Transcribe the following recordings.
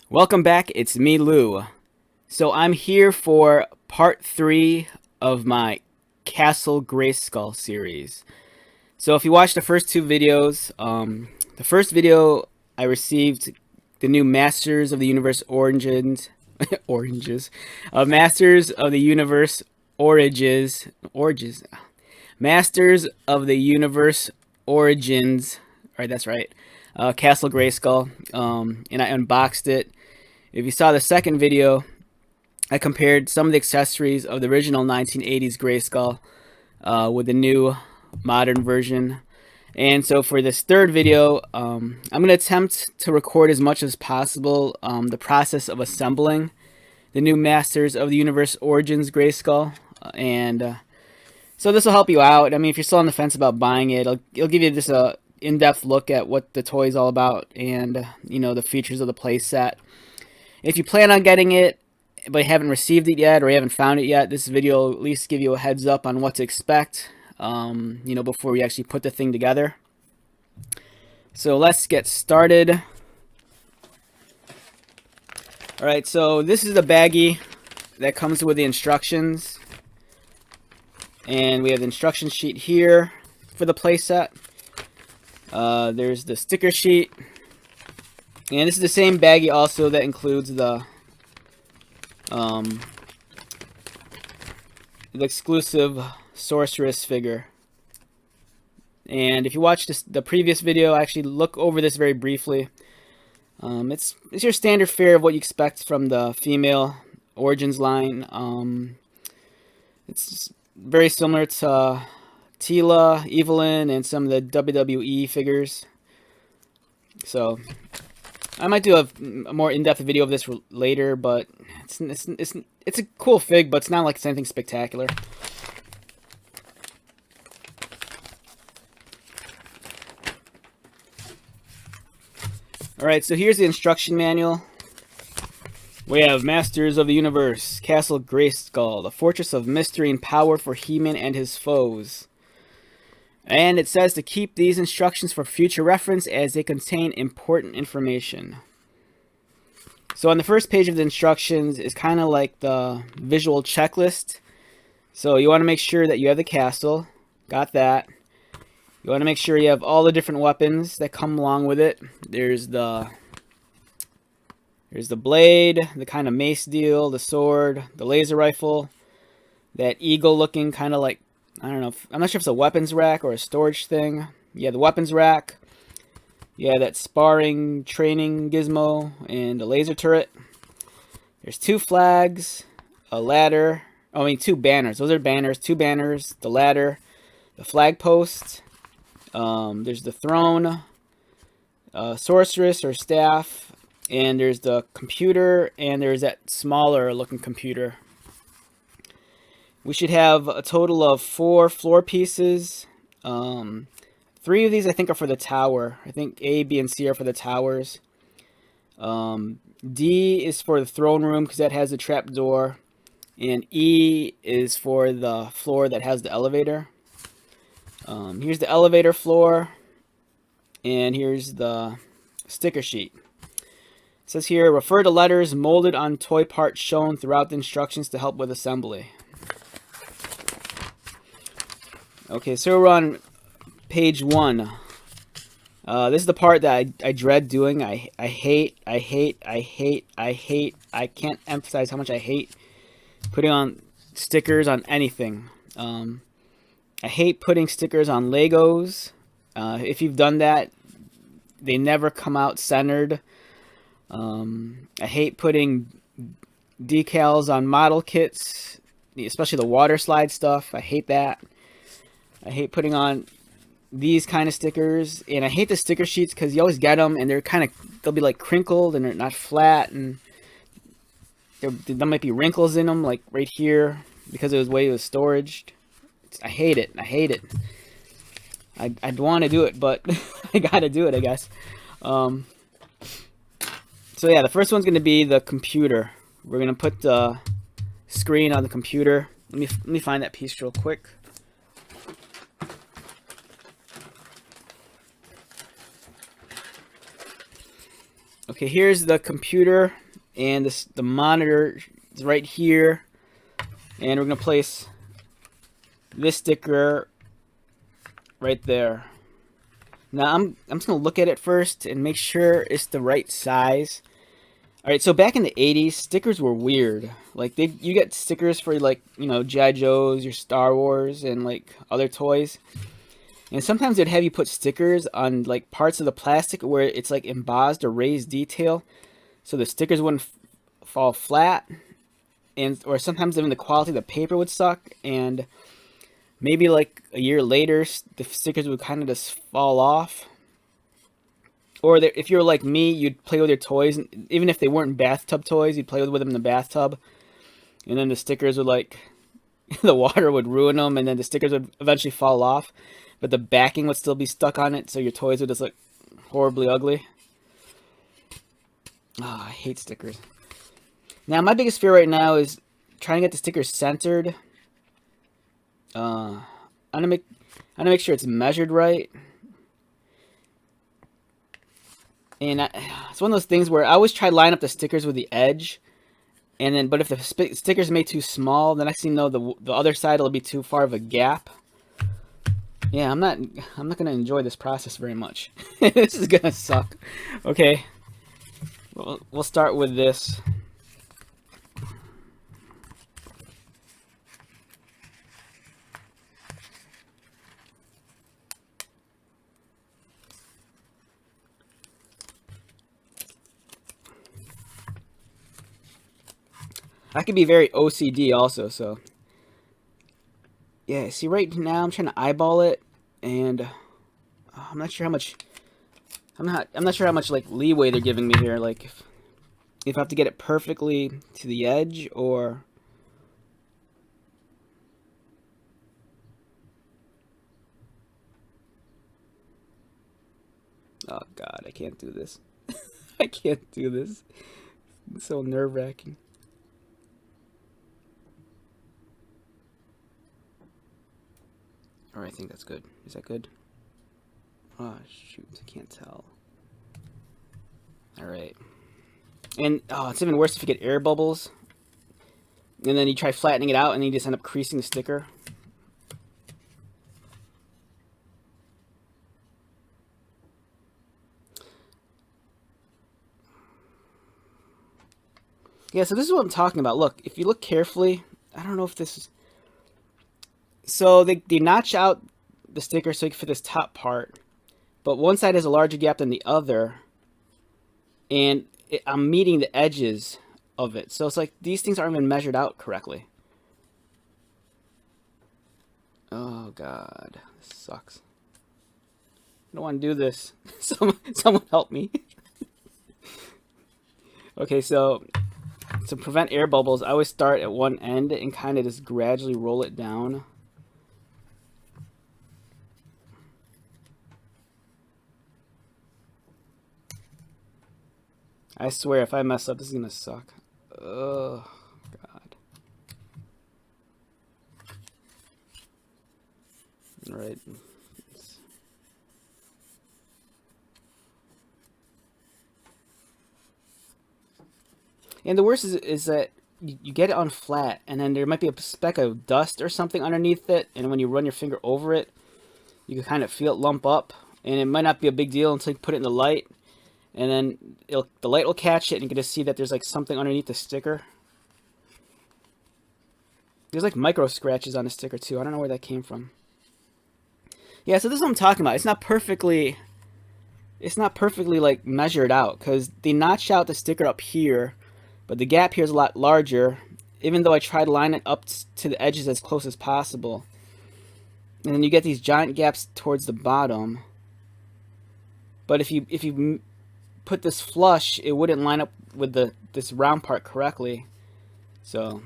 Welcome back, it's me, Lou. So I'm here for part 3 of my Castle Grayskull series. So if you watched the first two videos, the first video I received the new Masters of the Universe Origins, Masters of the Universe Masters of the Universe Origins, alright, that's right, Castle Grayskull, and I unboxed it. If you saw the second video, I compared some of the accessories of the original 1980s Grayskull with the new modern version. And so for this third video, I'm going to attempt to record as much as possible the process of assembling the new Masters of the Universe Origins Grayskull. So this will help you out. I mean, if you're still on the fence about buying it, it'll give you just a in-depth look at what the toy is all about and, you know, the features of the playset. If you plan on getting it, but you haven't received it yet or you haven't found it yet, this video will at least give you a heads up on what to expect, you know, before we actually put the thing together. So let's get started. Alright, so this is the baggie that comes with the instructions. And we have the instruction sheet here for the playset. There's the sticker sheet. And this is the same baggie also that includes the exclusive sorceress figure. And if you watched the previous video, I actually look over this very briefly. It's your standard fare of what you expect from the female Origins line. It's very similar to Tila, Evelyn, and some of the WWE figures. So I might do a more in-depth video of this later, but it's a cool fig, but it's not like it's anything spectacular. Alright, so here's the instruction manual. We have Masters of the Universe, Castle Grayskull, the fortress of mystery and power for He-Man and his foes. And it says to keep these instructions for future reference as they contain important information. So on the first page of the instructions is kind of like the visual checklist. So you want to make sure that you have the castle. Got that. You want to make sure you have all the different weapons that come along with it. There's the blade, the kind of mace deal, the sword, the laser rifle, that eagle looking kind of like, I don't know, I'm not sure if it's a weapons rack or a storage thing. Yeah, the weapons rack. Yeah, that sparring training gizmo and a laser turret. There's two flags, a ladder. Oh, I mean, two banners. Those are banners. Two banners, the ladder, the flag post. There's the throne, sorceress or staff, and there's the computer, and there's that smaller looking computer. We should have a total of 4 floor pieces. 3 of these I think are for the tower. I think A, B, and C are for the towers. D is for the throne room because that has the trap door. And E is for the floor that has the elevator. Here's the elevator floor. And here's the sticker sheet. It says here, refer to letters molded on toy parts shown throughout the instructions to help with assembly. Okay, so we're on page 1. This is the part that I dread doing. I hate. I can't emphasize how much I hate putting on stickers on anything. I hate putting stickers on Legos. If you've done that, they never come out centered. I hate putting decals on model kits, especially the water slide stuff. I hate that. I hate putting on these kind of stickers, and I hate the sticker sheets because you always get them and they'll be like crinkled and they're not flat, and there might be wrinkles in them, like right here, because of the way it was storaged. I hate it. I hate it. I'd want to do it, but I gotta do it, I guess. So yeah, the first one's gonna be the computer. We're gonna put the screen on the computer. Let me find that piece real quick. Okay, here's the computer, and the monitor is right here, and we're gonna place this sticker right there. Now I'm just gonna look at it first and make sure it's the right size. All right, so back in the 80s, stickers were weird. Like you get stickers for like, you know, G.I. Joes, your Star Wars, and like other toys. And sometimes they'd have you put stickers on like parts of the plastic where it's like embossed or raised detail, so the stickers wouldn't fall flat, and or sometimes even the quality of the paper would suck, and maybe like a year later the stickers would kind of just fall off. Or if you're like me, you'd play with your toys, even if they weren't bathtub toys, you'd play with them in the bathtub, and then the stickers would like, the water would ruin them, and then the stickers would eventually fall off, but the backing would still be stuck on it, so your toys would just look horribly ugly. Oh, I hate stickers. Now, my biggest fear right now is trying to get the stickers centered. I'm gonna make sure it's measured right. And it's one of those things where I always try to line up the stickers with the edge, and then but if the stickers made too small, the next thing you know, the other side will be too far of a gap. Yeah, I'm not gonna enjoy this process very much. This is gonna suck. Okay, we'll start with this. I could be very OCD also, so yeah. See, right now I'm trying to eyeball it, and I'm not sure how much. I'm not sure how much like leeway they're giving me here. Like if I have to get it perfectly to the edge, or oh god, I can't do this. I can't do this. It's so nerve-wracking. Alright, I think that's good. Is that good? Oh, shoot. I can't tell. Alright. And, oh, it's even worse if you get air bubbles. And then you try flattening it out, and you just end up creasing the sticker. Yeah, so this is what I'm talking about. Look, if you look carefully, I don't know if this is... So they notch out the sticker so you can fit this top part, but one side has a larger gap than the other, and I'm meeting the edges of it. So it's like these things aren't even measured out correctly. Oh god, this sucks. I don't want to do this. Someone help me. Okay, so to prevent air bubbles, I always start at one end and kind of just gradually roll it down. I swear, if I mess up, this is gonna suck. Oh, God. Alright. And the worst is that you get it on flat, and then there might be a speck of dust or something underneath it, and when you run your finger over it, you can kind of feel it lump up, and it might not be a big deal until you put it in the light. And then the light will catch it, and you can just see that there's like something underneath the sticker. There's like micro scratches on the sticker too. I don't know where that came from. Yeah, so this is what I'm talking about. It's not perfectly like measured out, because they notched out the sticker up here, but the gap here is a lot larger. Even though I try to line it up to the edges as close as possible, and then you get these giant gaps towards the bottom. But if you put this flush, it wouldn't line up with this round part correctly. So,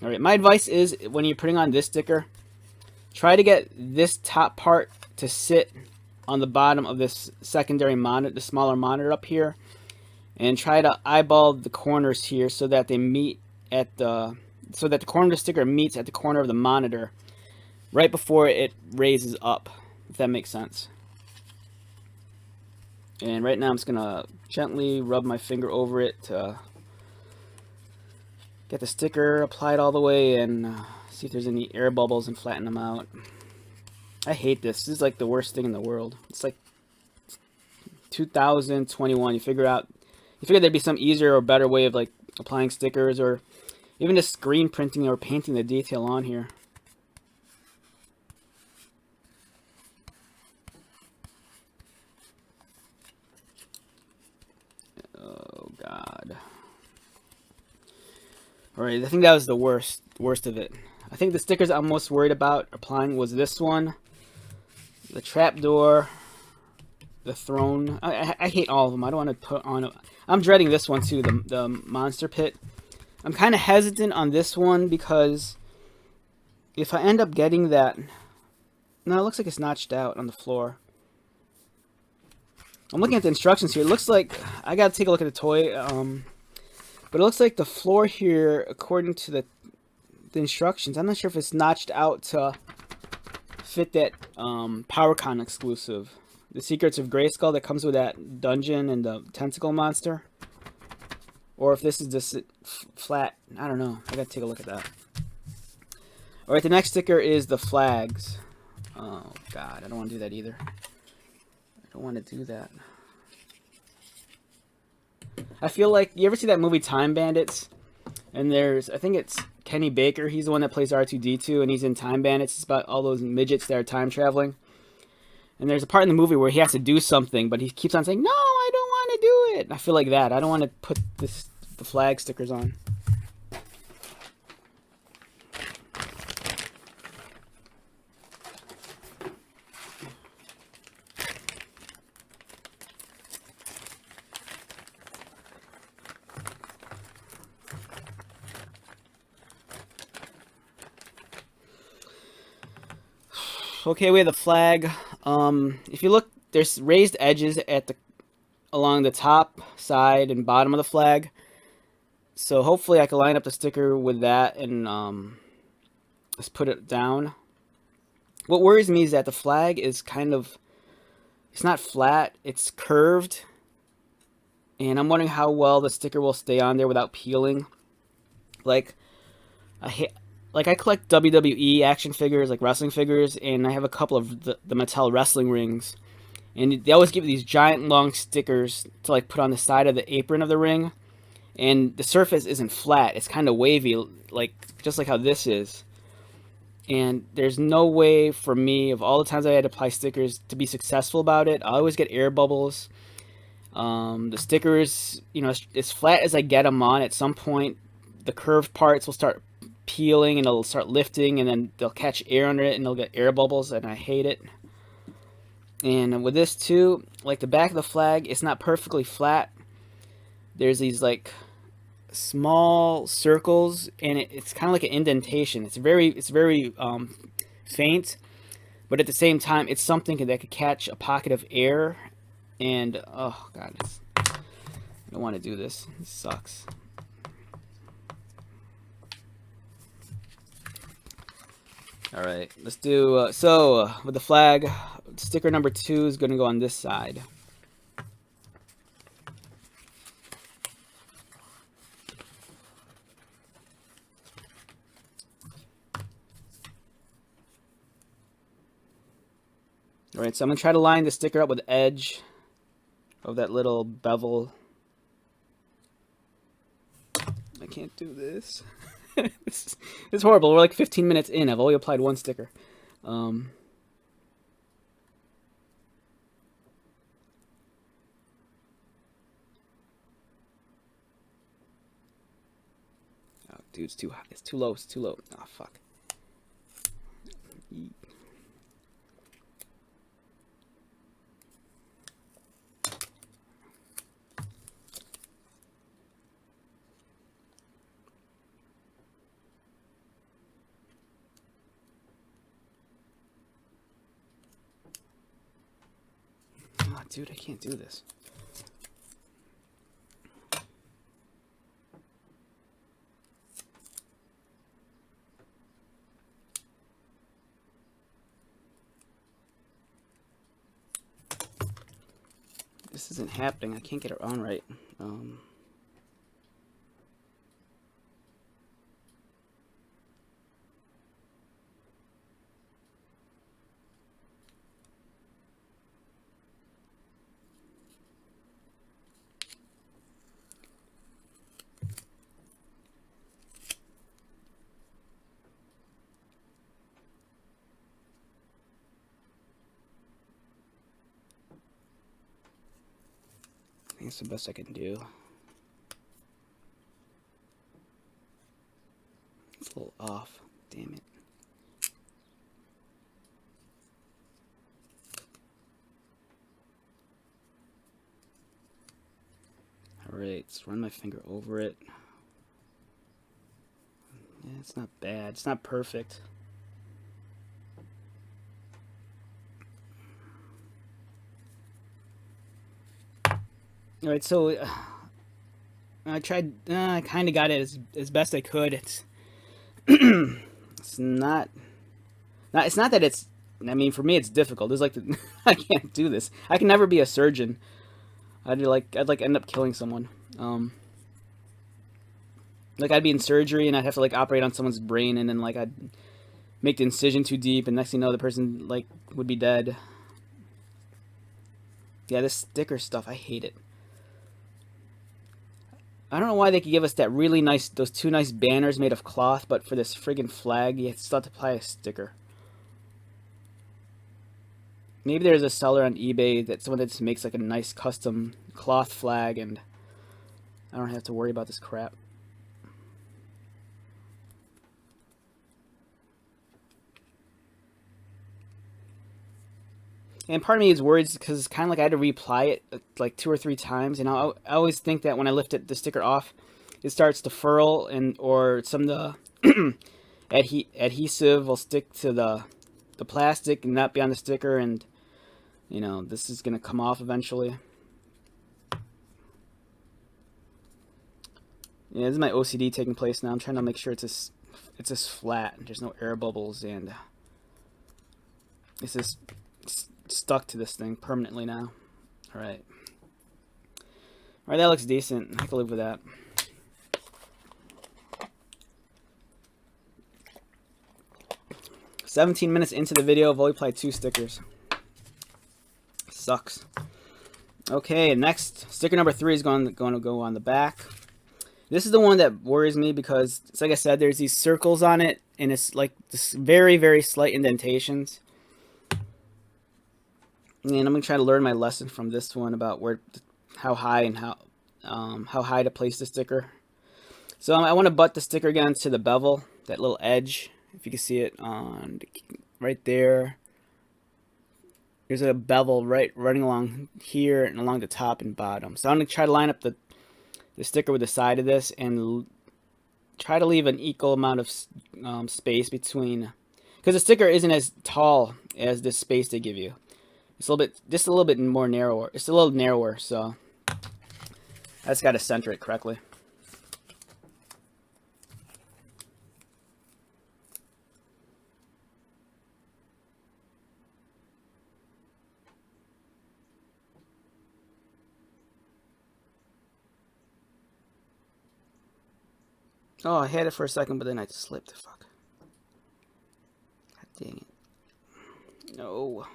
all right, my advice is when you're putting on this sticker, try to get this top part to sit on the bottom of this secondary monitor, the smaller monitor up here, and try to eyeball the corners here so that they meet at the corner of the sticker meets at the corner of the monitor right before it raises up, if that makes sense. And right now I'm just gonna gently rub my finger over it to get the sticker applied all the way and see if there's any air bubbles and flatten them out. I hate this. This is like the worst thing in the world. It's like 2021. You figure there'd be some easier or better way of like applying stickers or even just screen printing or painting the detail on here. Oh God. Alright, I think that was the worst of it. I think the stickers I'm most worried about applying was this one, the trapdoor, the throne. I hate all of them. I don't want to put on. I'm dreading this one too, the monster pit. I'm kind of hesitant on this one because if I end up getting that, no, it looks like it's notched out on the floor. I'm looking at the instructions here. It looks like I gotta take a look at the toy, but it looks like the floor here, according to the instructions, I'm not sure if it's notched out to fit that PowerCon exclusive. The Secrets of Grayskull that comes with that dungeon and the tentacle monster. Or if this is just flat. I don't know. I gotta take a look at that. Alright, the next sticker is the flags. Oh, God. I don't want to do that either. I don't want to do that. I feel like, you ever see that movie Time Bandits? And there's, I think it's Kenny Baker. He's the one that plays R2-D2, and he's in Time Bandits. It's about all those midgets that are time traveling. And there's a part in the movie where he has to do something, but he keeps on saying, "No, I don't want to do it." I feel like that. I don't want to put the flag stickers on. Okay, we have the flag. If you look, there's raised edges at along the top, side, and bottom of the flag. So hopefully I can line up the sticker with that and just put it down. What worries me is that the flag is kind of, it's not flat, it's curved. And I'm wondering how well the sticker will stay on there without peeling. Like, I collect WWE action figures, like wrestling figures, and I have a couple of the Mattel wrestling rings. And they always give these giant long stickers to like put on the side of the apron of the ring. And the surface isn't flat, it's kind of wavy, like just like how this is. And there's no way for me, of all the times I had to apply stickers, to be successful about it. I always get air bubbles. The stickers, you know, as flat as I get them on, at some point the curved parts will start peeling and it'll start lifting, and then they'll catch air under it and they'll get air bubbles, and I hate it. And with this too, like the back of the flag, it's not perfectly flat. There's these like small circles, and it's kind of like an indentation. It's very faint, but at the same time, it's something that could catch a pocket of air. And oh God, I don't want to do this. This sucks. All right, let's do with the flag. Sticker number 2 is going to go on this side. Alright, so I'm going to try to line the sticker up with the edge of that little bevel. I can't do this. This is horrible. We're like 15 minutes in. I've only applied one sticker. Oh, dude, it's too high. It's too low. It's too low. Oh, fuck. Oh, dude, I can't do this. isn't happening. I can't get it on right. I think it's the best I can do. It's a little off. Damn it. Alright, let's run my finger over it. Yeah, it's not bad. It's not perfect. Alright, so I tried. I kind of got it as best I could. It's it's not. It's not that it's. I mean, for me, it's difficult. It's like I can't do this. I can never be a surgeon. I'd end up killing someone. Like I'd be in surgery and I'd have to like operate on someone's brain, and then like I'd make the incision too deep, and next thing you know, the person like would be dead. Yeah, this sticker stuff, I hate it. I don't know why they could give us that really nice, those two nice banners made of cloth, but for this friggin' flag, you still have to apply a sticker. Maybe there's a seller on eBay that someone that just makes like a nice custom cloth flag, and I don't have to worry about this crap. And part of me is worried because it's kind of like I had to reapply it like 2 or 3 times. And I always think that when I lift the sticker off, it starts to furl, and or some of the adhesive will stick to the plastic and not be on the sticker, and you know this is gonna come off eventually. Yeah, this is my OCD taking place now. I'm trying to make sure it's just flat. There's no air bubbles, and it's just stuck to this thing permanently now. Alright. Alright, that looks decent. I can live with that. "17 minutes into the video, I've only applied 2 stickers. Sucks. Okay, next sticker number 3 is going to go on the back. This is the one that worries me because, it's like I said, there's these circles on it, and it's like this very, very slight indentations. And I'm gonna try to learn my lesson from this one about how high and how high to place the sticker. So I want to butt the sticker again to the bevel, that little edge. If you can see it on right there. There's a bevel running along here and along the top and bottom. So I'm gonna try to line up the sticker with the side of this and try to leave an equal amount of space between, because the sticker isn't as tall as this space they give you. It's just a little bit more narrower. It's a little narrower, so I just got to center it correctly. Oh, I had it for a second, but then I slipped. Fuck. God dang it. No.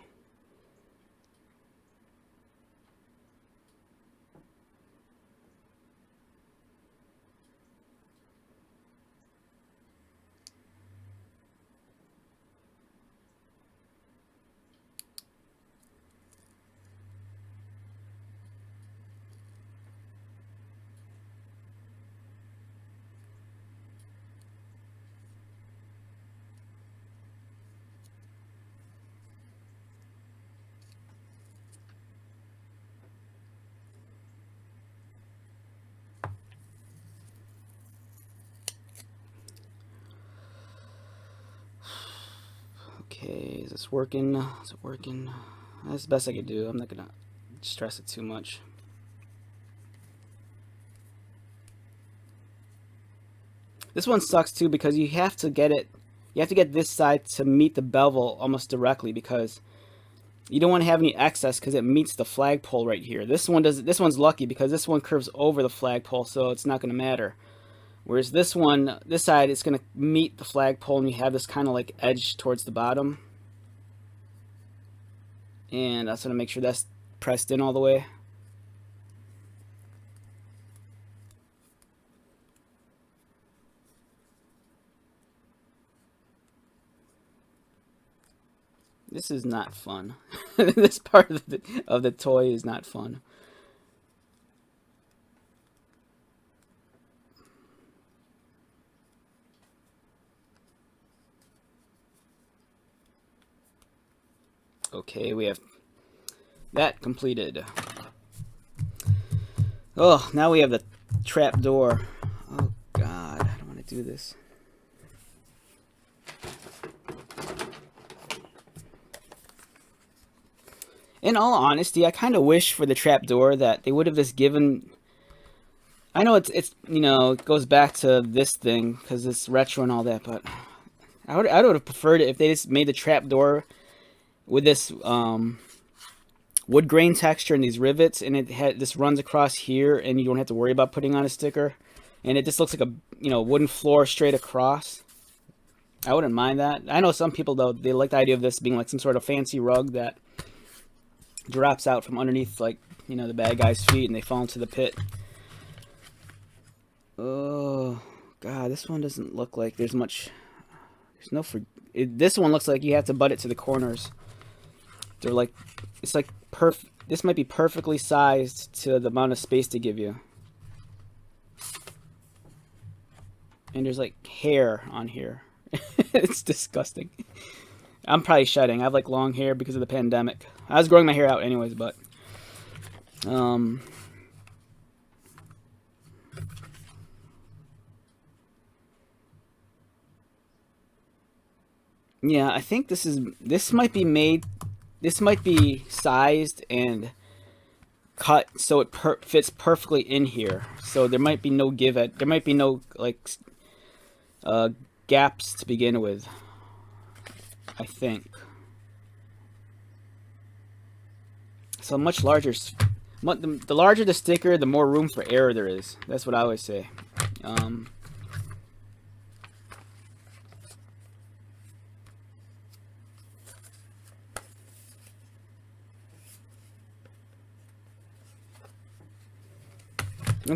Okay, is this working? Is it working? That's the best I can do. I'm not gonna stress it too much. This one sucks too because you have to get this side to meet the bevel almost directly, because You don't want to have any excess because it meets the flagpole right here. This one does. This one's lucky because this one curves over the flagpole, so it's not going to matter. Whereas this one, this side, it's going to meet the flagpole, and you have this kind of like edge towards the bottom. And I just want to make sure that's pressed in all the way. This is not fun. This part of the toy is not fun. Okay, we have that completed. Oh, now we have the trap door. Oh God, I don't want to do this. In all honesty, I kind of wish for the trap door that they would have just given. I know it's you know, it goes back to this thing because it's retro and all that, but I would have preferred it if they just made the trap door with this wood grain texture and these rivets, and it had this runs across here, and you don't have to worry about putting on a sticker, and it just looks like a, you know, wooden floor straight across. I wouldn't mind that. I know some people though, they like the idea of this being like some sort of fancy rug that drops out from underneath, like, you know, the bad guy's feet, and they fall into the pit. Oh God, this one doesn't look like there's much. There's no this one looks like you have to butt it to the corners. They're like, it's like this might be perfectly sized to the amount of space to give you. And there's like hair on here. It's disgusting. I'm probably shedding. I have like long hair because of the pandemic. I was growing my hair out anyways, but yeah, I think this might be sized and cut so it fits perfectly in here. So there might be no there might be no like gaps to begin with, I think. So much larger, the larger the sticker, the more room for error there is. That's what I always say. I'm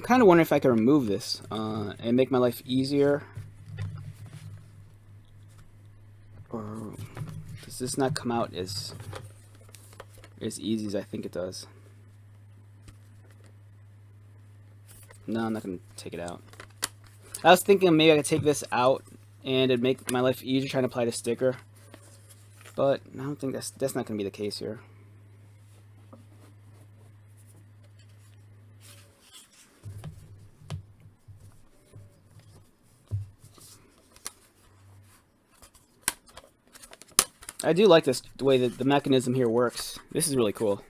kind of wondering if I can remove this and make my life easier. Or does this not come out as easy as I think it does? No, I'm not going to take it out. I was thinking maybe I could take this out and it'd make my life easier trying to apply the sticker. But I don't think that's not going to be the case here. I do like this, the way that the mechanism here works. This is really cool.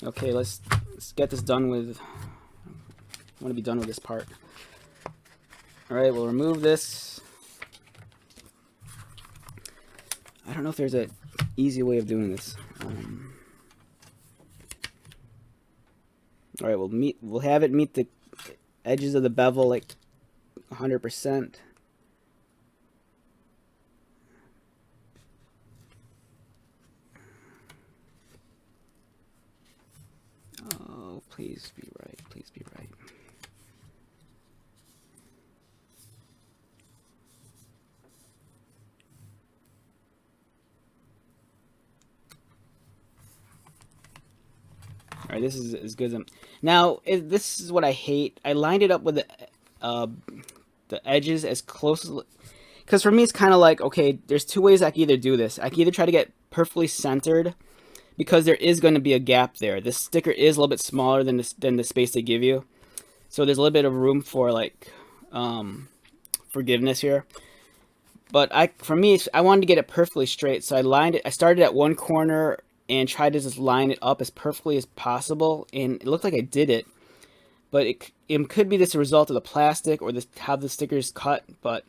Okay, let's get this done with. I want to be done with this part. All right, we'll remove this. I don't know if there's an easy way of doing this. All right, we'll have it meet the edges of the bevel like 100%. Oh, please be right. Please be right. All right, this is as good as I'm. Now, this is what I hate. I lined it up with the edges as close as, because for me it's kind of like, okay, there's two ways I can either do this. I can either try to get perfectly centered, because there is going to be a gap there. This sticker is a little bit smaller than the space they give you, so there's a little bit of room for like forgiveness here. But for me, I wanted to get it perfectly straight, so I lined it. I started at one corner and tried to just line it up as perfectly as possible, and it looked like I did it. But it could be this a result of the plastic or how the sticker is cut. But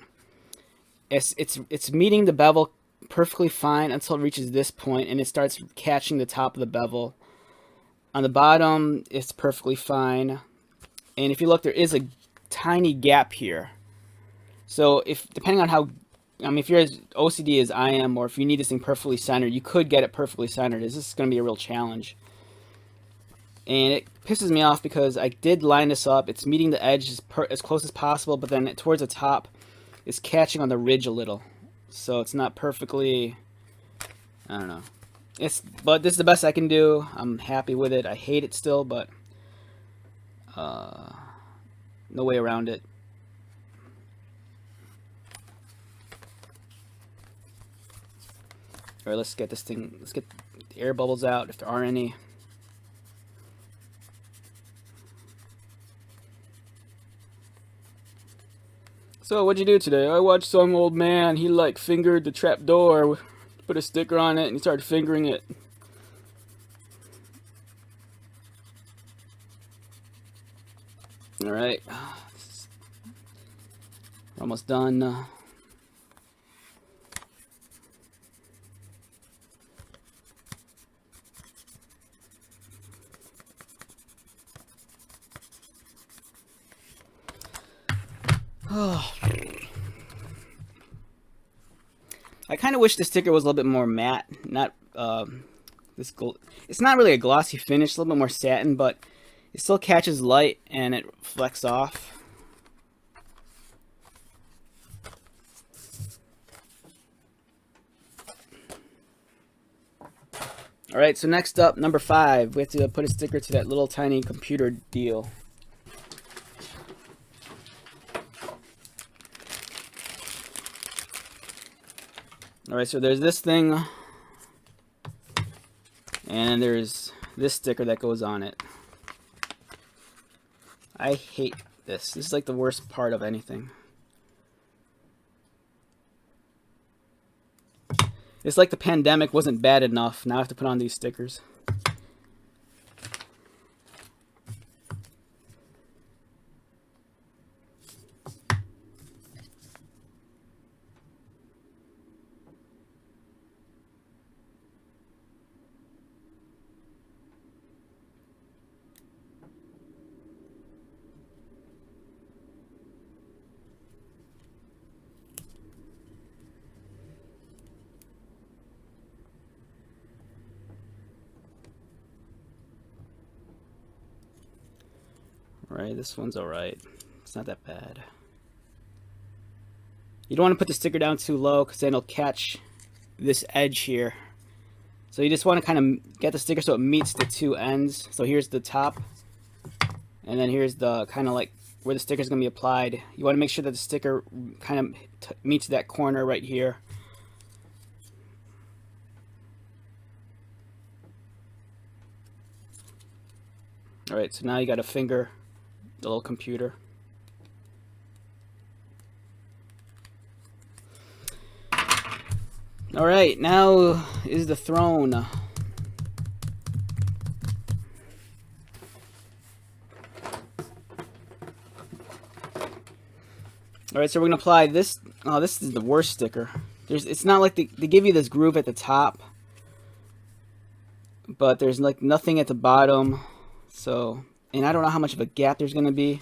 it's meeting the bevel perfectly fine until it reaches this point and it starts catching the top of the bevel. On the bottom, it's perfectly fine. And if you look, there is a tiny gap here. So if, depending on how, if you're as OCD as I am, or if you need this thing perfectly centered, you could get it perfectly centered. This is going to be a real challenge. And it pisses me off because I did line this up. It's meeting the edge as close as possible, but then towards the top, it's catching on the ridge a little. So it's not perfectly, I don't know. But this is the best I can do. I'm happy with it. I hate it still, but no way around it. All right, let's get this thing. Let's get the air bubbles out if there are any. So what'd you do today? I watched some old man. He like fingered the trap door, put a sticker on it, and he started fingering it. All right, we're almost done. I kind of wish the sticker was a little bit more matte, not this gold. It's not really a glossy finish, a little bit more satin, but it still catches light and it flecks off. All right, so next up, number 5, we have to put a sticker to that little tiny computer deal. All right, so there's this thing, and there's this sticker that goes on it. I hate this. This is like the worst part of anything. It's like the pandemic wasn't bad enough. Now I have to put on these stickers. Right, this one's alright. It's not that bad. You don't want to put the sticker down too low because then it'll catch this edge here. So you just want to kind of get the sticker so it meets the two ends. So here's the top, and then here's the kind of like where the sticker is going to be applied. You want to make sure that the sticker kind of meets that corner right here. Alright, so now you got to finger the little computer. Alright, now is the throne. Alright, so we're going to apply this. Oh, this is the worst sticker. It's not like they give you this groove at the top, but there's like nothing at the bottom. So, and I don't know how much of a gap there's going to be.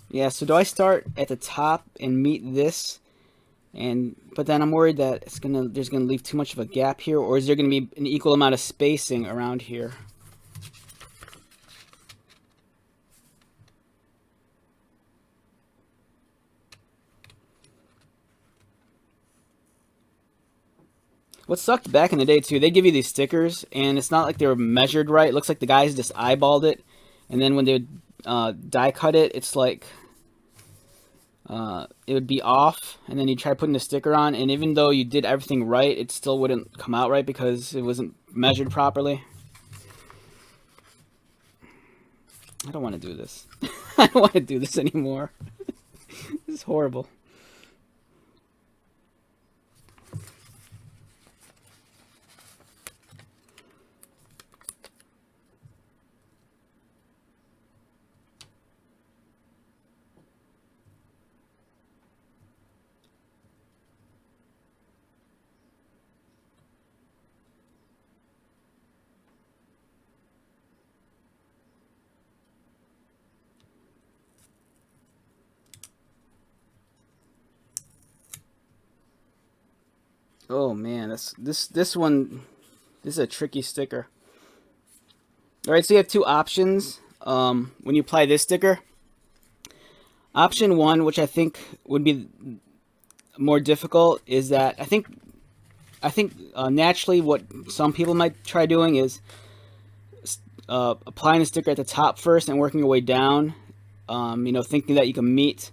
Yeah, so do I start at the top and meet this? But then I'm worried that there's gonna leave too much of a gap here, or is there gonna be an equal amount of spacing around here? What sucked back in the day too, they give you these stickers and it's not like they were measured right. It looks like the guys just eyeballed it, and then when they would die cut it, it's like it would be off, and then you try putting the sticker on, and even though you did everything right, it still wouldn't come out right because it wasn't measured properly. I don't want to do this. I don't want to do this anymore. This is horrible. Oh man, this one, this is a tricky sticker. All right, so you have two options when you apply this sticker. Option one, which I think would be more difficult, is that I think naturally what some people might try doing is applying the sticker at the top first and working your way down. Thinking that you can meet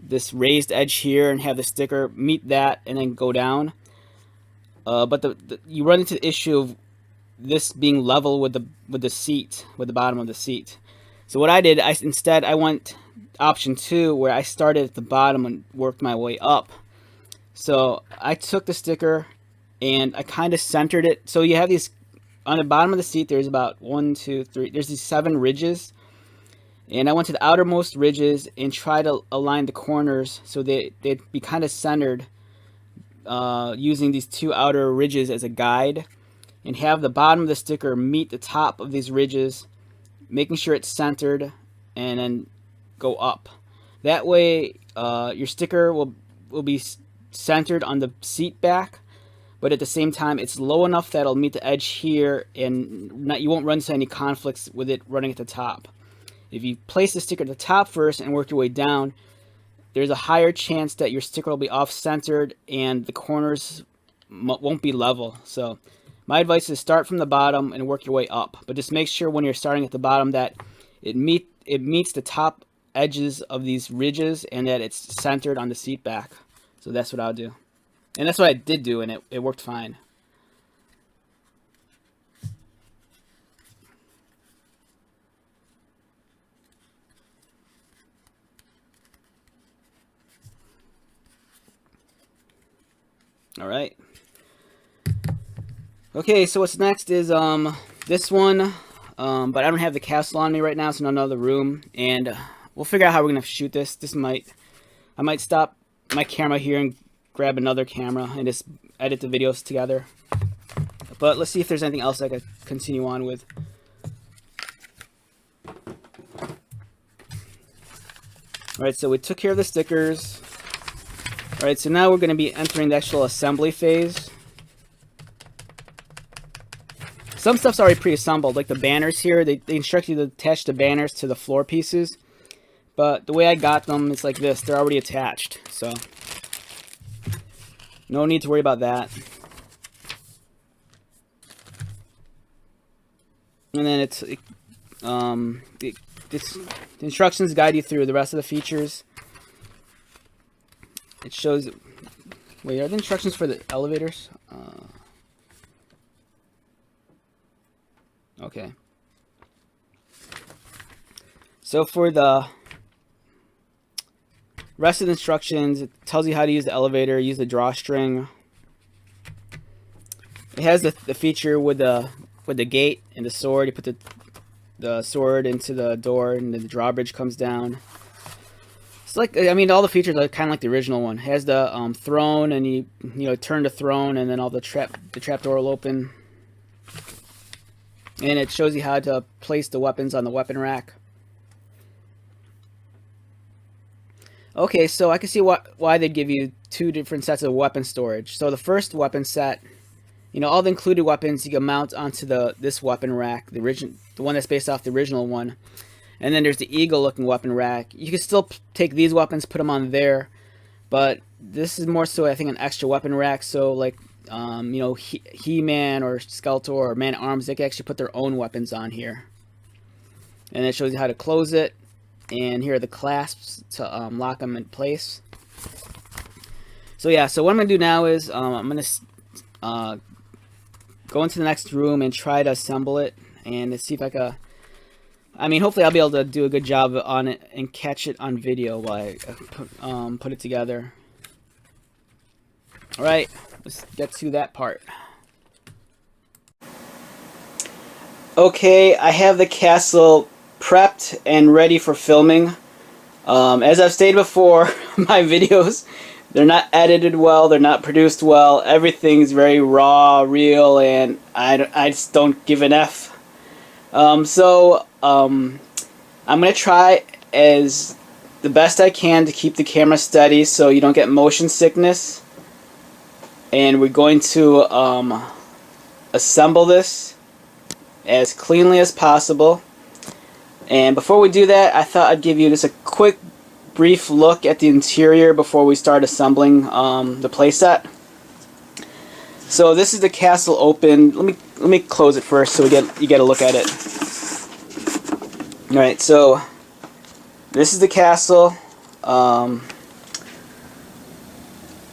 this raised edge here and have the sticker meet that and then go down. But you run into the issue of this being level with the seat, with the bottom of the seat. So what I did, instead I went option 2, where I started at the bottom and worked my way up. So I took the sticker and I kind of centered it. So you have these on the bottom of the seat. There's about 1, 2, 3. There's these 7 ridges, and I went to the outermost ridges and tried to align the corners so they'd be kind of centered, using these 2 outer ridges as a guide, and have the bottom of the sticker meet the top of these ridges, making sure it's centered, and then go up. That way your sticker will be centered on the seat back, but at the same time it's low enough that it'll meet the edge here, and you won't run into any conflicts with it running at the top. If you place the sticker at the top first and work your way down, there's a higher chance that your sticker will be off-centered and the corners won't be level. So my advice is start from the bottom and work your way up, but just make sure when you're starting at the bottom that it meets the top edges of these ridges and that it's centered on the seat back. So that's what I'll do, and that's what I did do, and it worked fine. All right. Okay, so what's next is this one, but I don't have the castle on me right now, so in another room, and we'll figure out how we're gonna shoot this. I might stop my camera here and grab another camera and just edit the videos together. But let's see if there's anything else I could continue on with. Alright, so we took care of the stickers. Alright, so now we're going to be entering the actual assembly phase. Some stuff's already pre-assembled, like the banners here. They instruct you to attach the banners to the floor pieces. But the way I got them is like this. They're already attached, so no need to worry about that. And then the instructions guide you through the rest of the features. It shows. Wait, are the instructions for the elevators? Okay. So for the rest of the instructions, it tells you how to use the elevator, use the drawstring. It has the feature with the gate and the sword. You put the sword into the door, and then the drawbridge comes down. It's like, I mean, all the features are kind of like the original one. It has the throne, and you turn the throne, and then all the trap door will open. And it shows you how to place the weapons on the weapon rack. Okay, so I can see why they'd give you 2 different sets of weapon storage. So the first weapon set, all the included weapons you can mount onto this weapon rack, the one that's based off the original one. And then there's the eagle-looking weapon rack. You can still take these weapons, put them on there, but this is more so, I think, an extra weapon rack. So, like, He-Man or Skeletor or Man-at-Arms, they can actually put their own weapons on here. And it shows you how to close it. And here are the clasps to lock them in place. So yeah, so what I'm going to do now is I'm going to go into the next room and try to assemble it and see if I can. I mean, hopefully I'll be able to do a good job on it and catch it on video while I put it together. Alright, let's get to that part. Okay, I have the castle prepped and ready for filming. As I've stated before, my videos, they're not edited well, they're not produced well, everything's very raw, real, and I just don't give an F. I'm going to try as the best I can to keep the camera steady so you don't get motion sickness. and we're going to assemble this as cleanly as possible. And before we do that, I thought I'd give you just a quick brief look at the interior before we start assembling the playset. So this is the castle open. Let me close it first so you get a look at it. All right, so this is the castle.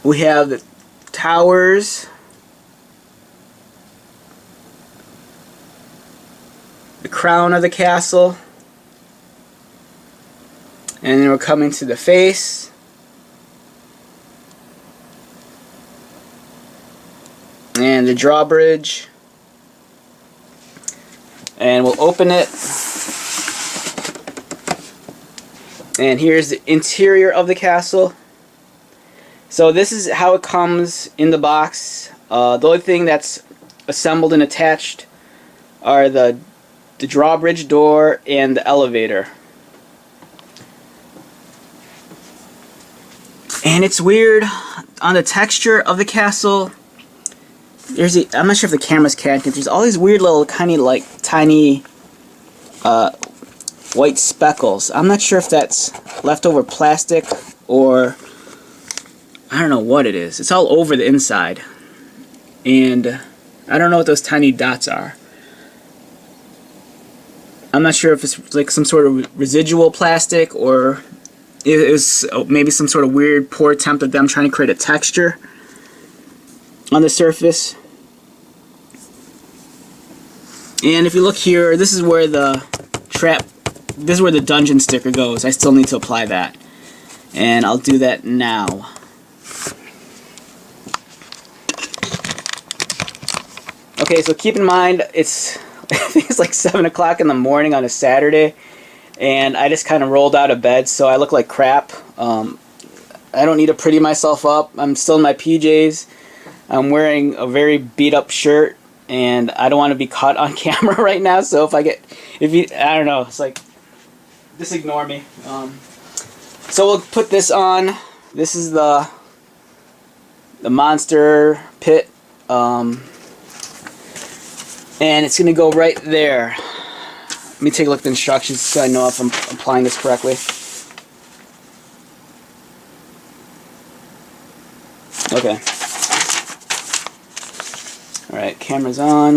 We have the towers, the crown of the castle, and then we're coming to the face, and the drawbridge, and we'll open it, and here's the interior of the castle. So this is how it comes in the box. The only thing that's assembled and attached are the drawbridge door and the elevator. And it's weird on the texture of the castle. I'm not sure if the camera's catching. There's all these weird little tiny white speckles. I'm not sure if that's leftover plastic or I don't know what it is. It's all over the inside. And I don't know what those tiny dots are. I'm not sure if it's like some sort of residual plastic or it was maybe some sort of weird poor attempt of them trying to create a texture on the surface. And if you look here, this is where the dungeon sticker goes. I still need to apply that. And I'll do that now. Okay, so keep in mind, I think it's like 7 o'clock in the morning on a Saturday, and I just kind of rolled out of bed, so I look like crap. I don't need to pretty myself up. I'm still in my PJs. I'm wearing a very beat up shirt, and I don't want to be caught on camera right now, so I don't know, it's like, just ignore me. So we'll put this on. This is the monster pit. And it's going to go right there. Let me take a look at the instructions so I know if I'm applying this correctly. Okay. Alright, camera's on.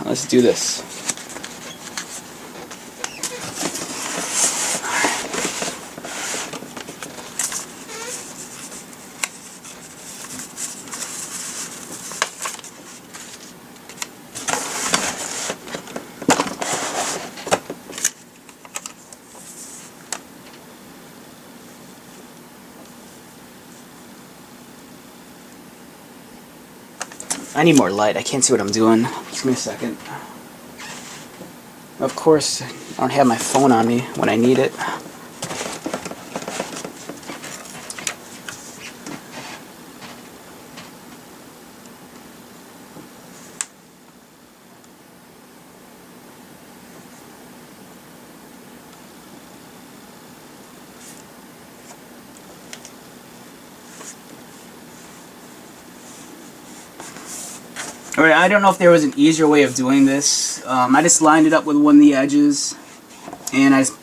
Let's do this. I need more light. I can't see what I'm doing. Just give me a second. Of course, I don't have my phone on me when I need it. Alright, I don't know if there was an easier way of doing this. I just lined it up with one of the edges and I just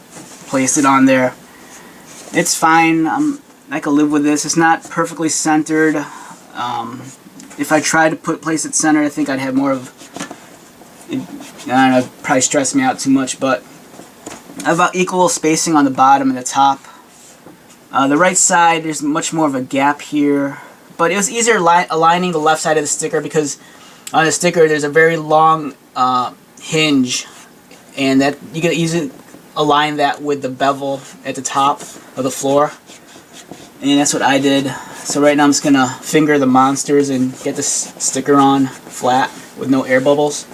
placed it on there. It's fine. I can live with this. It's not perfectly centered. If I tried to place it centered, I think I'd have more of I don't know, it'd probably stress me out too much, but I have about equal spacing on the bottom and the top. The right side, there's much more of a gap here, but it was easier aligning the left side of the sticker because on the sticker there's a very long hinge, and that you can easily align that with the bevel at the top of the floor, and that's what I did. So right now I'm just gonna finger the monsters and get this sticker on flat with no air bubbles.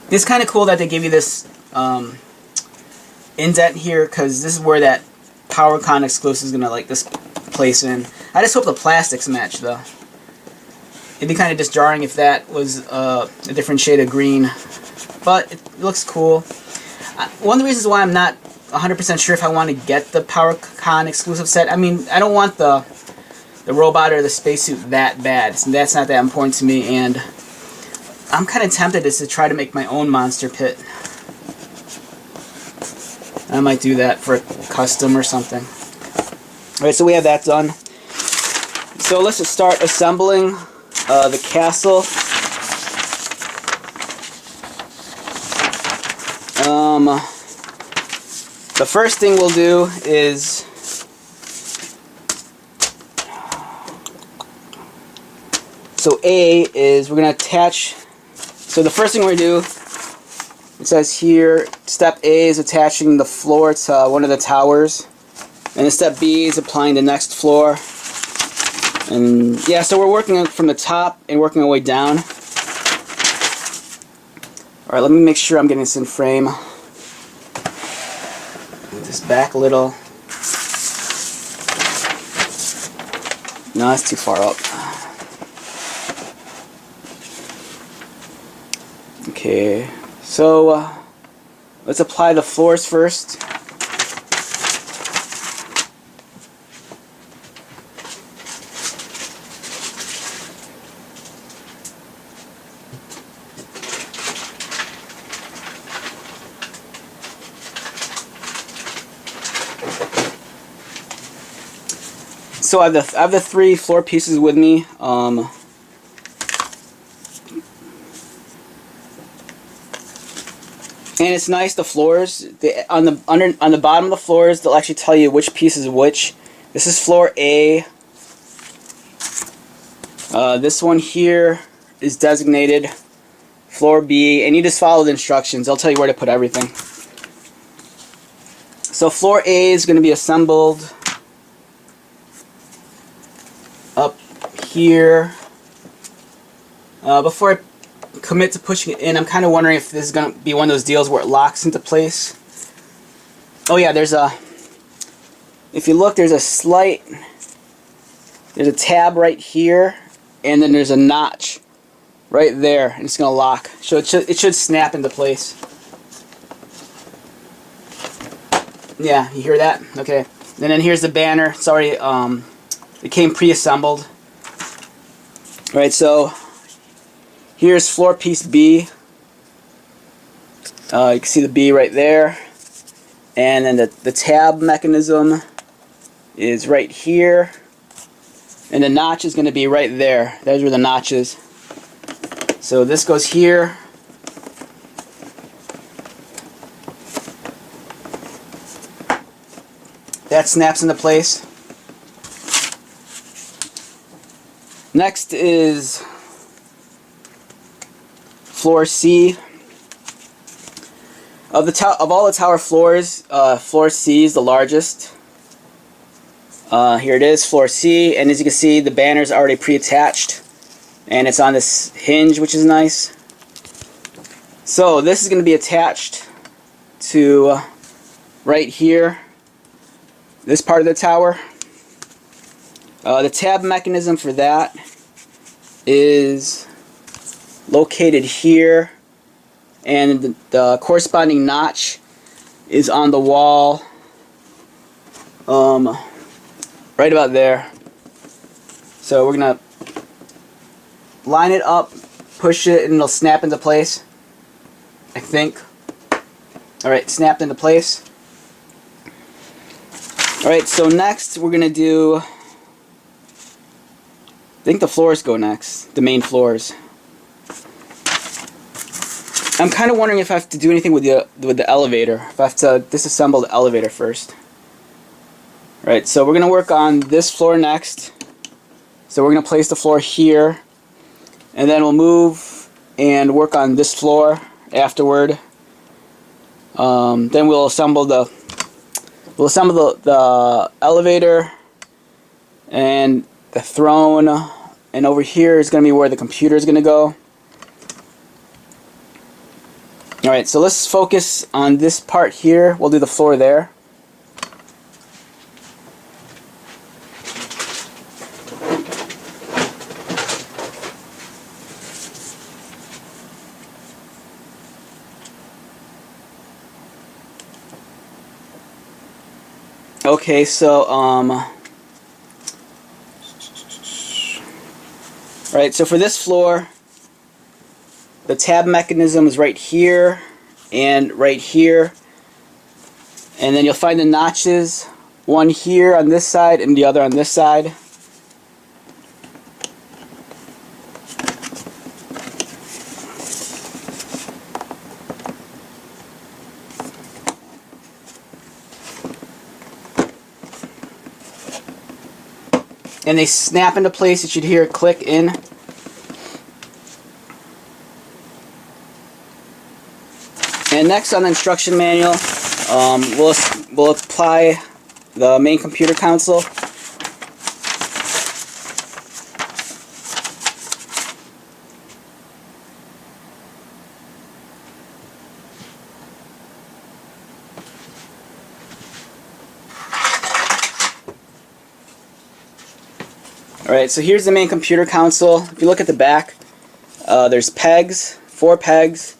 It's kind of cool that they give you this indent here, because this is where that PowerCon exclusive is going to like this place in. I just hope the plastics match though. It'd be kind of just jarring if that was a different shade of green, but it looks cool. One of the reasons why I'm not 100% sure if I want to get the PowerCon exclusive set. I mean, I don't want the robot or the spacesuit that bad. So that's not that important to me, and I'm kind of tempted to try to make my own monster pit. I might do that for a custom or something. Alright, so we have that done. So let's just start assembling the castle. The first thing we'll do is we're going to attach. So the first thing we're going to do, it says here, step A is attaching the floor to one of the towers, and then step B is applying the next floor. And yeah, so we're working from the top and working our way down. Alright, let me make sure I'm getting this in frame. Move this back a little. No, that's too far up. Okay, so let's apply the floors first. So I have the 3 floor pieces with me. And it's nice, the floors, on the bottom of the floors, they'll actually tell you which piece is which. This is floor A. This one here is designated floor B, and you just follow the instructions. They'll tell you where to put everything. So floor A is going to be assembled up here. Before I commit to pushing it in, I'm kind of wondering if this is going to be one of those deals where it locks into place. Oh yeah, if you look, there's a tab right here, and then there's a notch right there, and it's going to lock. So it should snap into place. Yeah, you hear that? Okay. And then here's the banner. It's already, it came pre-assembled. Alright, so here's floor piece B. You can see the B right there. And then the tab mechanism is right here. And the notch is going to be right there. Those were the notches. So this goes here. That snaps into place. Next is floor C. Of all the tower floors, floor C is the largest. Here it is, floor C, and as you can see, the banner's already pre-attached, and it's on this hinge, which is nice. So this is going to be attached to right here, this part of the tower. The tab mechanism for that is located here, and the corresponding notch is on the wall right about there. So we're gonna line it up, push it, and it'll snap into place, I think. Alright, snapped into place. Alright, so next we're gonna do, I think the floors go next, the main floors. I'm kind of wondering if I have to do anything with the elevator, if I have to disassemble the elevator first. Right, so we're going to work on this floor next. So we're going to place the floor here, and then we'll move and work on this floor afterward. Then we'll assemble the elevator and the throne, and over here is going to be where the computer is going to go. Alright, so let's focus on this part here. We'll do the floor there. Okay, so right, so for this floor, the tab mechanism is right here and right here, and then you'll find the notches, one here on this side and the other on this side. And they snap into place. You should hear it click in. And next on the instruction manual, we'll apply the main computer console. Alright, so here's the main computer console. If you look at the back, there's pegs, 4 pegs,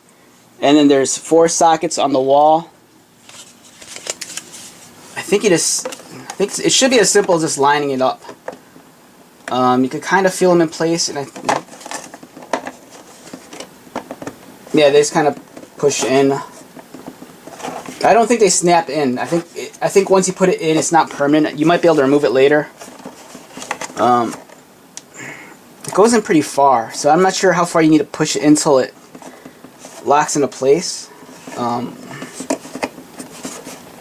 and then there's 4 sockets on the wall. I think it should be as simple as just lining it up. You can kind of feel them in place, and yeah, they just kind of push in. I don't think they snap in. I think once you put it in, it's not permanent. You might be able to remove it later. It goes in pretty far, so I'm not sure how far you need to push it until it locks into place. I'm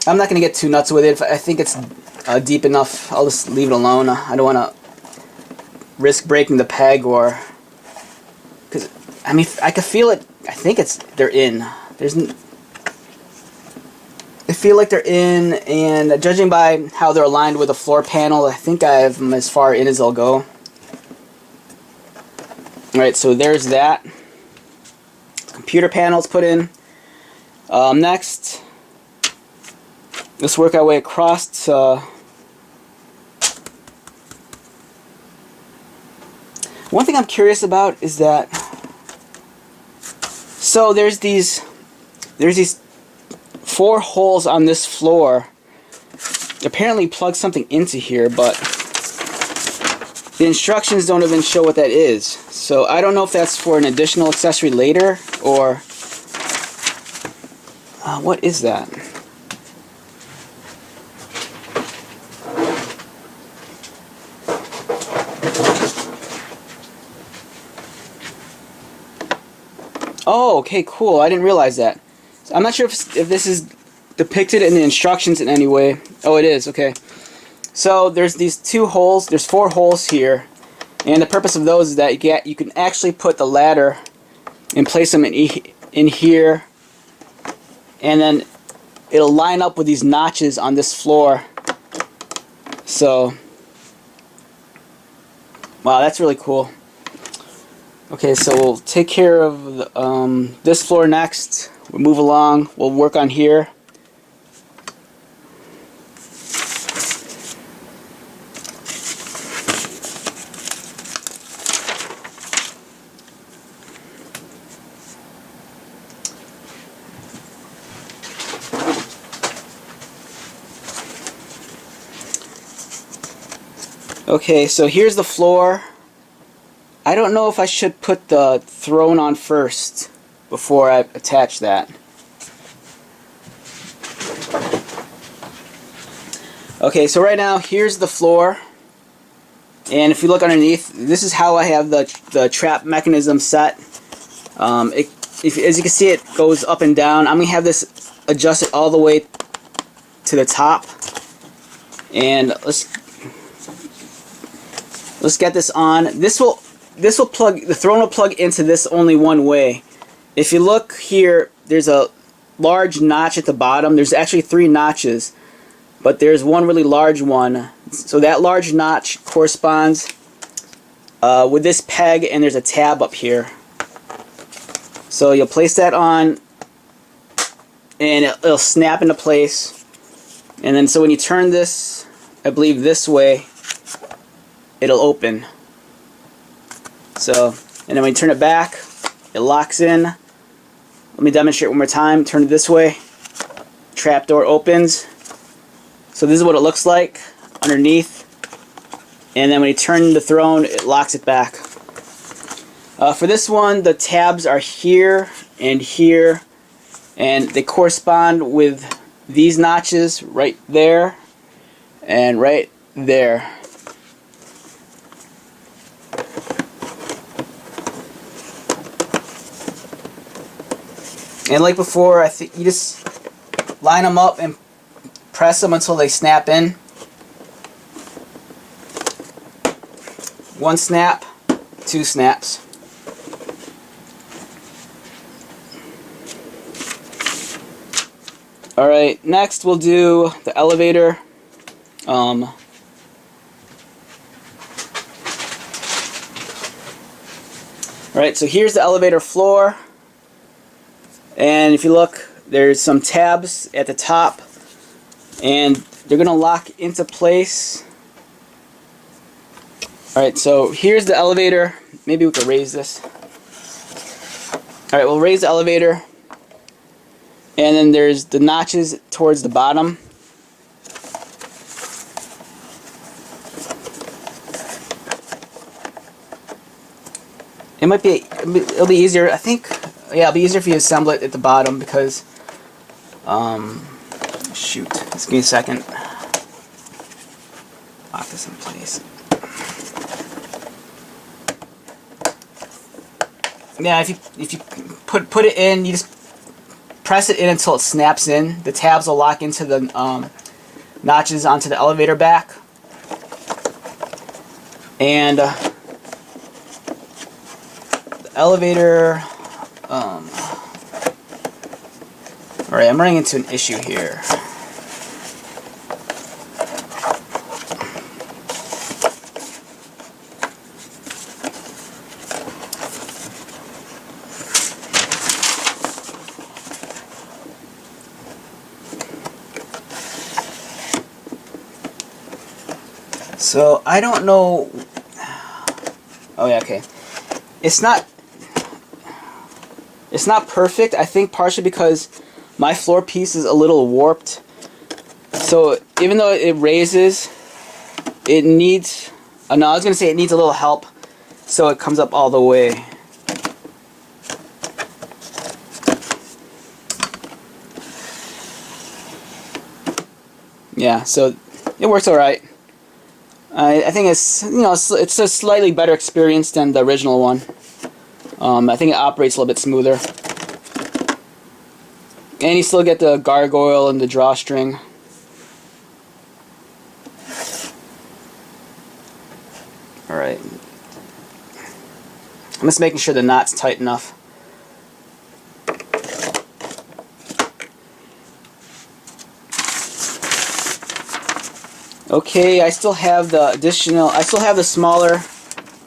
not going to get too nuts with it. I think it's deep enough, I'll just leave it alone. I don't want to risk breaking the peg, or because I mean I can feel it. I think they're in. I feel like they're in, and judging by how they're aligned with the floor panel, I think I have them as far in as I'll go. Alright, so there's that. Computer panel's put in. Next, let's work our way across to... One thing I'm curious about is that... So there's these 4 holes on this floor. Apparently plug something into here, but the instructions don't even show what that is. So I don't know if that's for an additional accessory later, or what is that? Oh, okay, cool. I didn't realize that. So I'm not sure if this is depicted in the instructions in any way. Oh, it is. Okay. So there's these 2 holes. There's 4 holes here, and the purpose of those is that you can actually put the ladder and place them in here, and then it'll line up with these notches on this floor. So, wow, that's really cool. Okay, so we'll take care of this floor next. We'll move along. We'll work on here. Okay, so here's the floor. I don't know if I should put the throne on first before I attach that. Okay, so right now here's the floor, and if you look underneath, this is how I have the trap mechanism set. As you can see, it goes up and down. I'm gonna have this adjusted all the way to the top, and let's get this on. This will plug, the throne will plug into this only one way. If you look here, there's a large notch at the bottom. There's actually 3 notches, but there's one really large one. So that large notch corresponds with this peg, and there's a tab up here. So you'll place that on, and it'll snap into place. And then so when you turn this, I believe this way, it'll open. So, and then when you turn it back, it locks in. Let me demonstrate one more time. Turn it this way. Trap door opens. So this is what it looks like underneath, and then when you turn the throne, it locks it back. For this one, the tabs are here and here, and they correspond with these notches right there and right there. And like before, I think you just line them up and press them until they snap in. One snap, two snaps. Alright, next we'll do the elevator. Alright, so here's the elevator floor. And if you look, there's some tabs at the top, and they're going to lock into place. Alright, so here's the elevator. Maybe we could raise this. Alright, we'll raise the elevator. And then there's the notches towards the bottom. It'll be easier, I think. Yeah, it'll be easier if you assemble it at the bottom because, shoot, just give me a second. Lock this in place. Yeah, if you put it in, you just press it in until it snaps in. The tabs will lock into the notches onto the elevator back, and the elevator. Alright, I'm running into an issue here. So I don't know. Oh yeah, okay. It's not perfect. I think partially because my floor piece is a little warped. So even though it raises, it needs. No, I was gonna say it needs a little help, so it comes up all the way. Yeah, so it works all right. I think it's it's a slightly better experience than the original one. I think it operates a little bit smoother. And you still get the gargoyle and the drawstring. Alright. I'm just making sure the knot's tight enough. Okay, I still have the smaller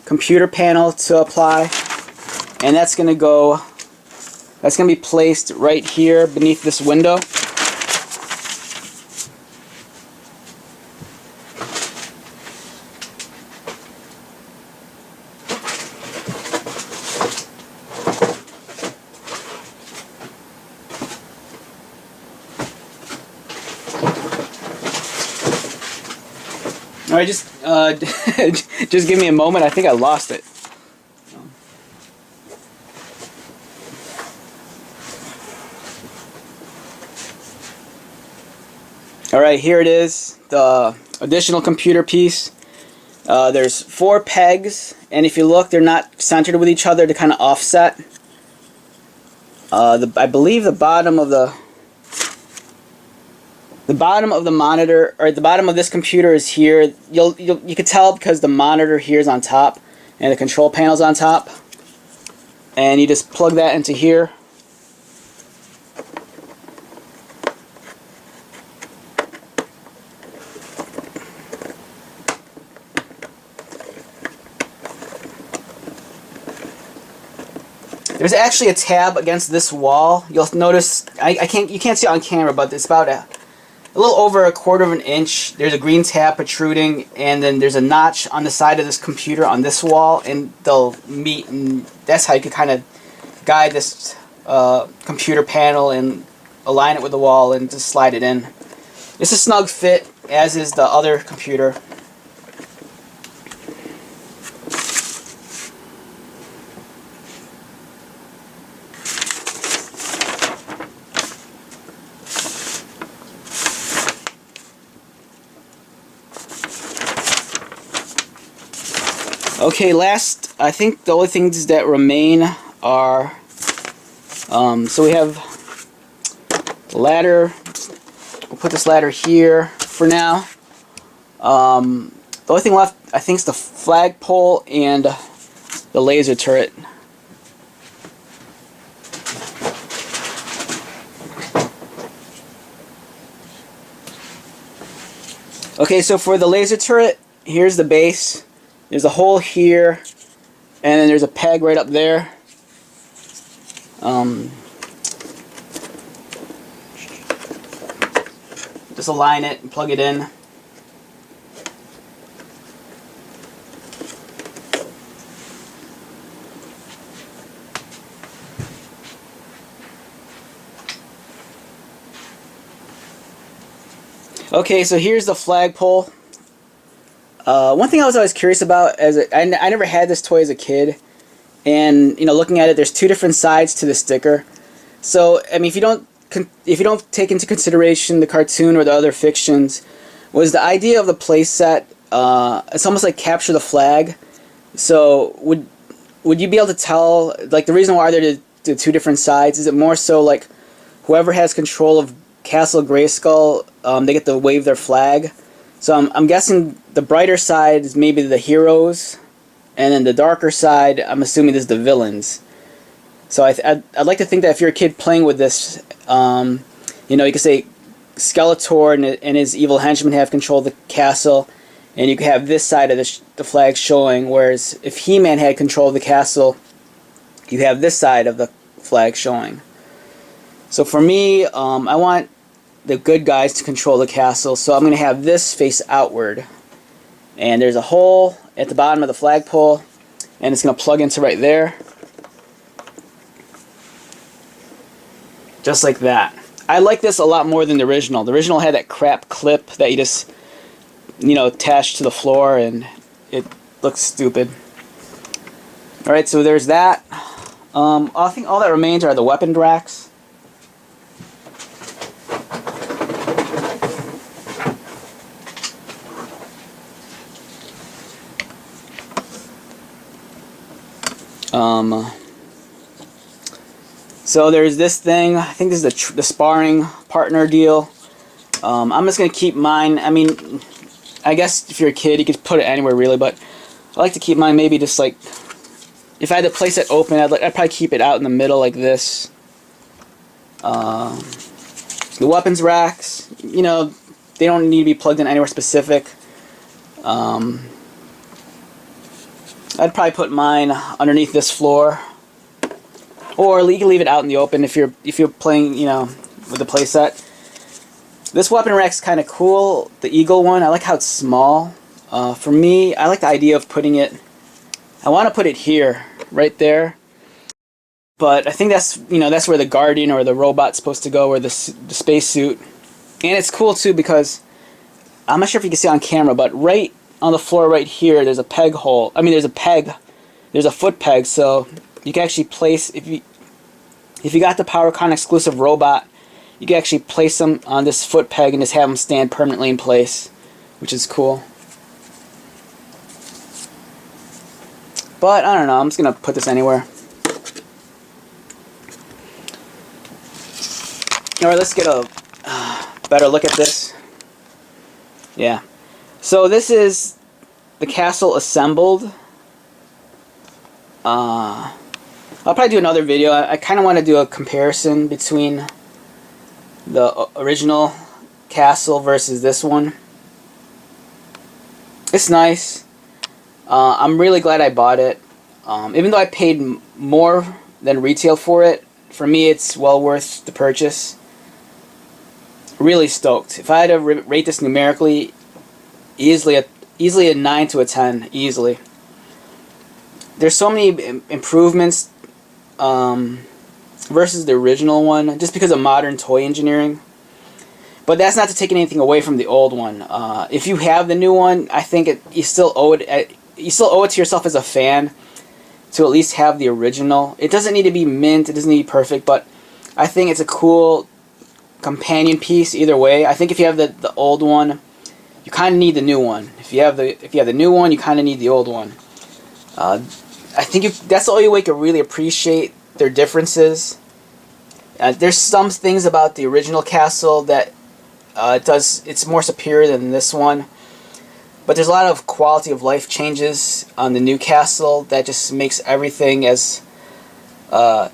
computer panel to apply. And that's going to be placed right here beneath this window. Alright, just give me a moment. I think I lost it. Alright, here it is, the additional computer piece. There's 4 pegs, and if you look, they're not centered with each other to kind of offset. I believe the bottom of the monitor, or the bottom of this computer is here. You could tell because the monitor here is on top, and the control panel's on top. And you just plug that into here. There's actually a tab against this wall. You'll notice you can't see it on camera, but it's about a little over 1/4 of an inch. There's a green tab protruding, and then there's a notch on the side of this computer on this wall, and they'll meet, and that's how you can kind of guide this computer panel and align it with the wall and just slide it in. It's a snug fit. as is the other computer. Okay, last, I think the only things that remain are, so we have the ladder. We'll put this ladder here for now. The only thing left, I think, is the flagpole and the laser turret. Okay, so for the laser turret, here's the base. There's a hole here, and then there's a peg right up there. Just align it and plug it in. Okay, so here's the flagpole. One thing I was always curious about, I never had this toy as a kid, and looking at it, there's two different sides to the sticker. So I mean, if you don't take into consideration the cartoon or the other fictions, was the idea of the play set, it's almost like capture the flag. So would you be able to tell, like, the reason why there the two different sides? Is it more so like whoever has control of Castle Grayskull, they get to wave their flag? So I'm guessing the brighter side is maybe the heroes, and then the darker side, I'm assuming, is the villains. So I'd like to think that if you're a kid playing with this, you could say Skeletor and his evil henchmen have control of the castle, and you could have this side of the flag showing, whereas if He-Man had control of the castle, you have this side of the flag showing. So for me, I want the good guys to control the castle, so I'm going to have this face outward. And there's a hole at the bottom of the flagpole, and it's going to plug into right there. Just like that. I like this a lot more than the original. The original had that crap clip that you just, attach to the floor, and it looks stupid. Alright, so there's that. I think all that remains are the weapon racks. So there's this thing. I think this is the sparring partner deal. I'm just going to keep mine. I mean, I guess if you're a kid, you could put it anywhere really, but I like to keep mine maybe just like, if I had to place it open, I'd probably keep it out in the middle like this. The weapons racks, they don't need to be plugged in anywhere specific. I'd probably put mine underneath this floor, or you can leave it out in the open if you're playing, with the playset. This weapon rack's kind of cool. The Eagle one, I like how it's small. For me, I like the idea of putting it. I want to put it here, right there. But I think that's where the Guardian or the robot's supposed to go, or the spacesuit. And it's cool too because I'm not sure if you can see on camera, but right on the floor right here, there's a peg hole. I mean, there's a peg. There's a foot peg, so you can actually place, if you got the PowerCon exclusive robot, you can actually place them on this foot peg and just have them stand permanently in place, which is cool. But I don't know, I'm just gonna put this anywhere. Alright, let's get a better look at this. Yeah. So this is the castle assembled. I'll probably do another video. I kind of want to do a comparison between the original castle versus this one. It's nice. I'm really glad I bought it. Even though I paid more than retail for it, for me it's well worth the purchase. Really stoked. If I had to rate this numerically, easily a 9 to a 10, easily. There's so many improvements versus the original one, just because of modern toy engineering. But that's not to take anything away from the old one. If you have the new one, I think you still owe it. You still owe it to yourself as a fan to at least have the original. It doesn't need to be mint. It doesn't need to be perfect, but I think it's a cool companion piece either way. I think if you have the old one, you kind of need the new one. If you have the new one, you kind of need the old one. I think that's the only way you can really appreciate their differences. There's some things about the original castle that it's more superior than this one, but there's a lot of quality of life changes on the new castle that just makes everything as a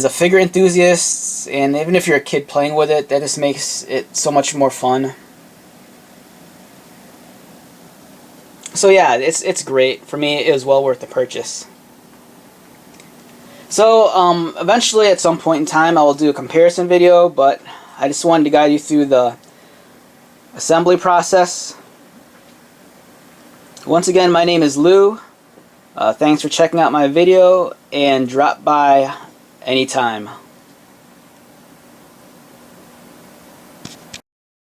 figure enthusiast, and even if you're a kid playing with it, that just makes it so much more fun. So yeah, it's great. For me, it was well worth the purchase. So eventually at some point in time I will do a comparison video, but I just wanted to guide you through the assembly process. Once again, my name is Lou. Thanks for checking out my video, and drop by anytime.